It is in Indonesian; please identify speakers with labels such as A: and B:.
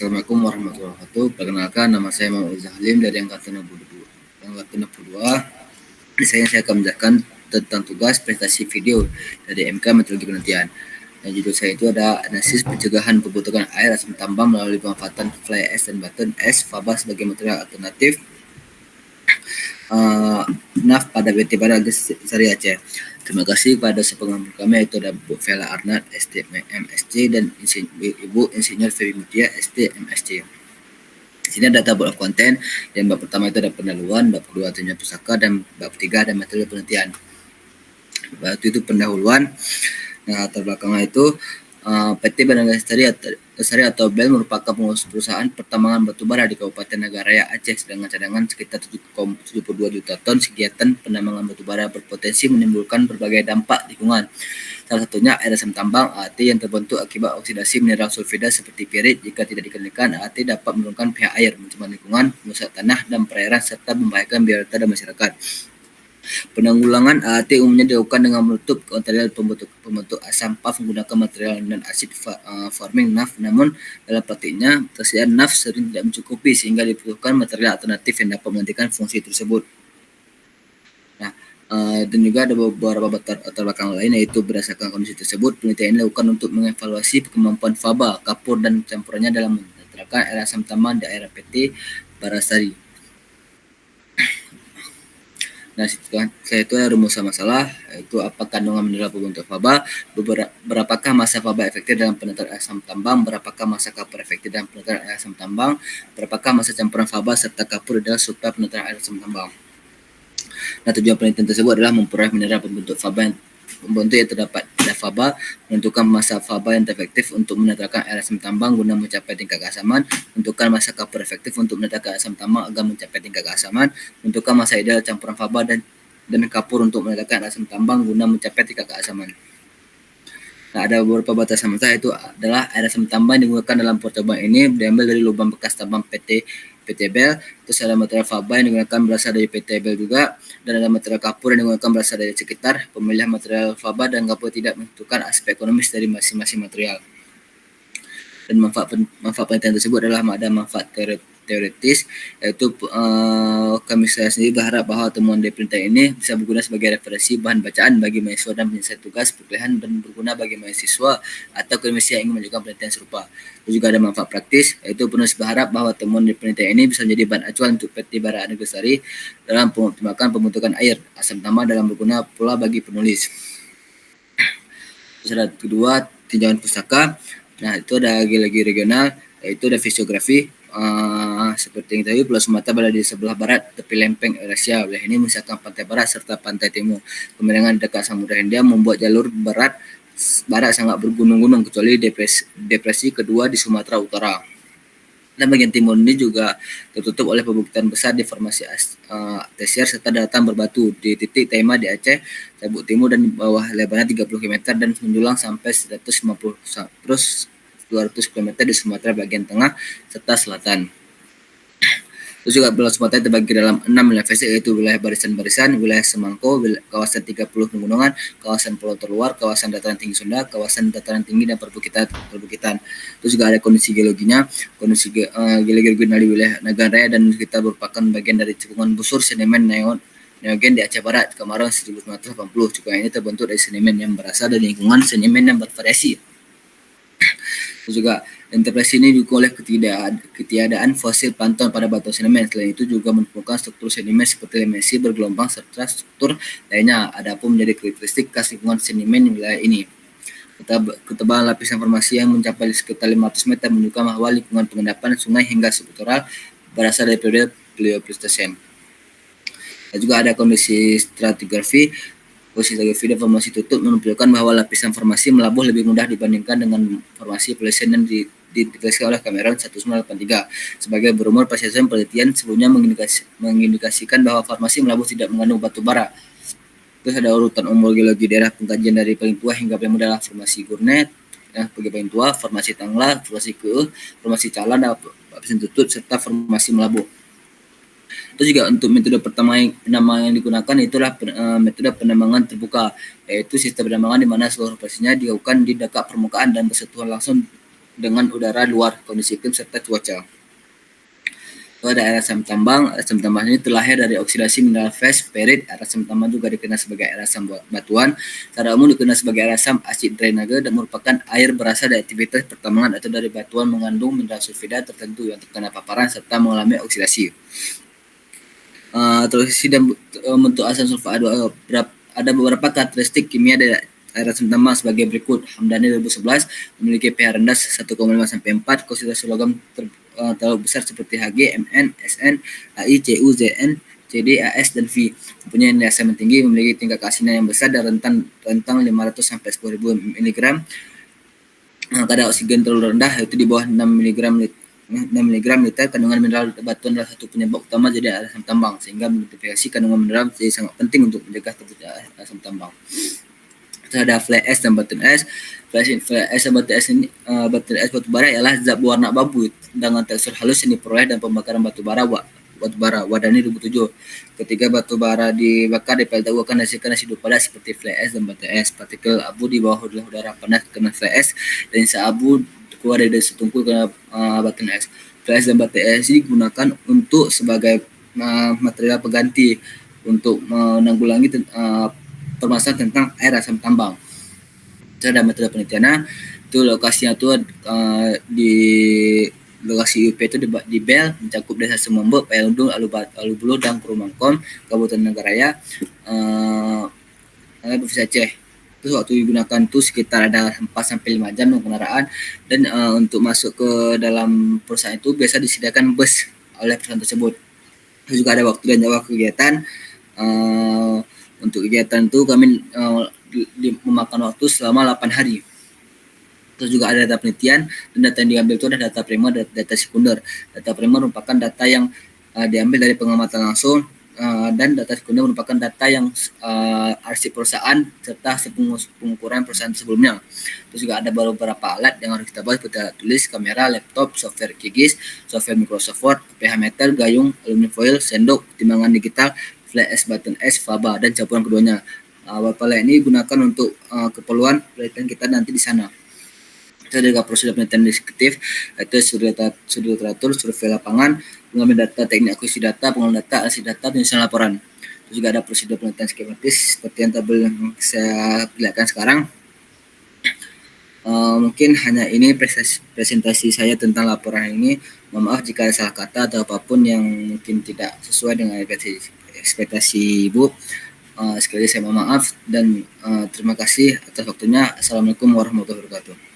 A: Assalamualaikum warahmatullahi wabarakatuh. Perkenalkan, nama saya Muhammad Zahlim dari Angkatan 62. Angkatan 62. Saya akan menjelaskan tentang tugas presentasi video dari MK Meteorologi Penelitian. Dan judul saya itu ada analisis pencegahan pembentukan air asam tambang melalui pemanfaatan fly ash dan button ash faba sebagai material alternatif NAF pada BT pada Sari Aceh. Terima kasih kepada sepengambil kami yaitu ada Bu Vela Arnat, STMSC dan Ibu Insinyur Febi Mutia, STMSC. Di sini ada tabel of content, dan bab pertama itu ada pendahuluan, bab kedua tinjauan pusaka, dan bab ketiga ada metode penelitian. Bab itu pendahuluan. Nah, terbelakangnya itu PT Badan Lestari atau BEL merupakan perusahaan pertambangan batubara di Kabupaten Nagaraya Aceh dengan cadangan sekitar 7,72 juta ton. Kegiatan penambangan batubara berpotensi menimbulkan berbagai dampak lingkungan. Salah satunya air asam tambang AT yang terbentuk akibat oksidasi mineral sulfida seperti pirit. Jika tidak dikendalikan, AT dapat menurunkan pH air, mencemar lingkungan, merusak tanah dan perairan serta membahayakan biota dan masyarakat. Penanggulangan AT umumnya dilakukan dengan menutup material pembentuk asam PAF menggunakan material non acid forming NAF. Namun dalam praktiknya tersediaan NAF sering tidak mencukupi sehingga dibutuhkan material alternatif yang dapat menggantikan fungsi tersebut. Nah, dan juga ada beberapa latar belakang lain, yaitu berdasarkan kondisi tersebut penelitian dilakukan untuk mengevaluasi kemampuan faba, kapur dan campurannya dalam menetralkan air asam tambang di daerah PT Barasari. Nah, saya itu ada rumus masalah, yaitu apa kandungan mineral pembentuk faba, berapakah massa faba efektif dalam penetraan asam tambang, berapakah massa kapur efektif dalam penetraan air asam tambang, berapakah massa campuran faba serta kapur adalah supaya penetraan air asam tambang. Nah, tujuan penelitian tersebut adalah memperoleh mineral pembentuk faba yang terdapat pada faba, menentukan massa faba yang efektif untuk menetralkan air asam tambang guna mencapai tingkat keasaman, menentukan massa kapur efektif untuk menetralkan asam tambang agar mencapai tingkat keasaman, menentukan massa ideal campuran faba dan kapur untuk menetralkan asam tambang guna mencapai tingkat keasaman. Nah, ada beberapa batasan massa, itu adalah air asam tambang yang digunakan dalam percobaan ini diambil dari lubang bekas tambang PT BEL. Terus ada material faba yang digunakan berasal dari PT BEL juga, dan ada material kapur yang digunakan berasal dari sekitar. Pemilihan material faba dan kapur tidak menentukan aspek ekonomis dari masing-masing material. Dan manfaat penelitian tersebut adalah ada manfaat teoritis, yaitu saya sendiri berharap bahwa temuan dari penelitian ini bisa berguna sebagai referensi bahan bacaan bagi mahasiswa dan penyelesaian tugas perkuliahan, dan berguna bagi mahasiswa atau akademisi yang ingin melakukan penelitian serupa. Dan juga ada manfaat praktis, yaitu penulis berharap bahwa temuan dari penelitian ini bisa menjadi bahan acuan untuk PT Bara Negeri dalam mengoptimalkan pembentukan air asam tambang dalam berguna pula bagi penulis. Syarat kedua, tinjauan pustaka. Nah, itu ada geologi regional, yaitu ada fisiografi. Seperti yang tadi, Pulau Sumatera berada di sebelah barat tepi lempeng Eurasia. Wilayah ini misalkan pantai barat serta pantai timur. Pemandangan dekat Samudra Hindia membuat jalur barat sangat bergunung-gunung, kecuali depresi kedua di Sumatera Utara. Dan bagian timur ini juga tertutup oleh perbukitan besar di formasi tersier serta daratan berbatu di titik Tema di Aceh, Cabuk Timur, dan di bawah lebarnya 30 km dan menjulang sampai 150 terus 200 km di Sumatera bagian tengah serta selatan. Terus juga Pulau Sumatera terbagi dalam 6 wilayah fase, yaitu wilayah barisan-barisan, wilayah semangko, kawasan 30 pegunungan, kawasan pulau terluar, kawasan dataran tinggi Sunda, kawasan dataran tinggi dan perbukitan. Terus juga ada kondisi geologinya. Kondisi geologi regional di wilayah Nagaraya dan kita merupakan bagian dari cekungan busur sedimen neogen di Aceh Barat, Kemarau 1980. Cekungan ini terbentuk dari sedimen yang berasal dari lingkungan sedimen yang bervariasi. Terus juga interpretasi ini didukung oleh ketiadaan fosil plankton pada batu sedimen. Selain itu juga menemukan struktur sedimen seperti lemesi bergelombang serta struktur lainnya. Adapun menjadi karakteristik khas lingkungan sedimen di wilayah ini. Ketebalan lapisan formasi yang mencapai sekitar 500 meter menunjukkan bahwa lingkungan pengendapan sungai hingga subutral berasal dari periode Pleistocene. Dan juga ada kondisi stratigrafi. Posisi dan formasi tutup menunjukkan bahwa lapisan formasi melabuh lebih mudah dibandingkan dengan formasi Pleistocene yang diteliskan oleh Cameron 1983. Sebagai berumur, persisten penelitian sebelumnya mengindikasikan bahwa formasi melabuh tidak mengandung batu bara. Terus ada urutan umur geologi daerah pengkajian dari paling tua hingga paling muda adalah formasi Gurnet, sebagai paling tua, formasi Tangla, formasi Keuh, formasi Calan, lapisan tutup, serta formasi melabuh. Terus juga untuk metode penambangan yang digunakan itulah metode penambangan terbuka, yaitu sistem penambangan di mana seluruh prosesnya dilakukan di dekat permukaan dan bersentuhan langsung dengan udara luar, kondisi iklim serta cuaca. Itu ada air asam tambang. Air asam tambang ini terlahir dari oksidasi mineral fase, perit. Air asam tambang juga dikenal sebagai air asam batuan. Secara umum dikenal sebagai air asam asid drainase dan merupakan air berasal dari aktivitas pertambangan atau dari batuan mengandung mineral sulfida tertentu yang terkena paparan serta mengalami oksidasi. Tersisi dan bentuk asam sulfat ada beberapa karakteristik kimia dari air asam tambang sebagai berikut. Hamdani 2011 memiliki pH rendah 1,5 sampai 4, konsentrasi logam terlalu besar seperti Hg, Mn, Sn, Ai, Cu, Zn, Cd, As, dan V. Mempunyai nilai asam yang tinggi, memiliki tingkat keasinan yang besar dan rentang 500 sampai 10.000 mg. Kadar oksigen terlalu rendah, yaitu di bawah 6 mg liter. Kandungan mineral batuan adalah satu penyebab utama jadi air asam tambang, sehingga mengidentifikasi kandungan mineral jadi sangat penting untuk mencegah terjadinya asam tambang. Terus ada fly ash dan button ash. Fly ash dan button ash ini button ash batu bara ialah zat berwarna abu dengan tekstur halus yang diperoleh dan pembakaran batu bara Wadani 2007. Ketika batu bara dibakar di PLTU akan menghasilkan residu padat seperti fly ash dan button ash. Partikel abu di bawah udara panas kena fly ash dan sisa abu keluar dari setungku ke button ash. Fly ash dan button ash digunakan untuk sebagai material pengganti untuk menanggulangi permasalahan tentang air asam tambang. Itu ada metode penelitiannya. Itu lokasinya tuh di lokasi UP itu di Bel, mencakup desa Semombo, Payalundung, Alubulu, dan Kurumangkom, Kabupaten Nagaraya, Provinsi Aceh. Terus waktu digunakan tuh sekitar ada 4 sampai 5 jam kendaraan, dan untuk masuk ke dalam perusahaan itu biasa disediakan bus oleh perusahaan tersebut. Terus juga ada waktu dan jadwal kegiatan. Untuk kegiatan itu kami memakan waktu selama 8 hari. Terus juga ada data penelitian, dan data yang diambil itu ada data primer dan data sekunder. Data primer merupakan data yang diambil dari pengamatan langsung, dan data sekunder merupakan data yang arsip perusahaan serta pengukuran perusahaan sebelumnya. Terus juga ada beberapa alat yang harus kita bahas seperti alat tulis, kamera, laptop, software QGIS, software Microsoft Word, pH meter, gayung, aluminium foil, sendok, timbangan digital, fly ash, button ash, faba, dan campuran keduanya. Beberapa alat ini digunakan untuk keperluan penelitian kita nanti di sana. Itu juga prosedur penelitian deskriptif, yaitu studi literatur, survei lapangan, pengambilan data, teknik akuisisi data, pengolahan data, analisis data, penyusunan laporan. Terus juga ada prosedur penelitian skematis seperti yang tabel yang saya perlihatkan sekarang. Mungkin hanya ini presentasi saya tentang laporan ini. Mohon maaf jika ada salah kata atau apapun yang mungkin tidak sesuai dengan ekspektasi Ibu. Sekali lagi saya mohon maaf dan terima kasih atas waktunya. Assalamualaikum warahmatullahi wabarakatuh.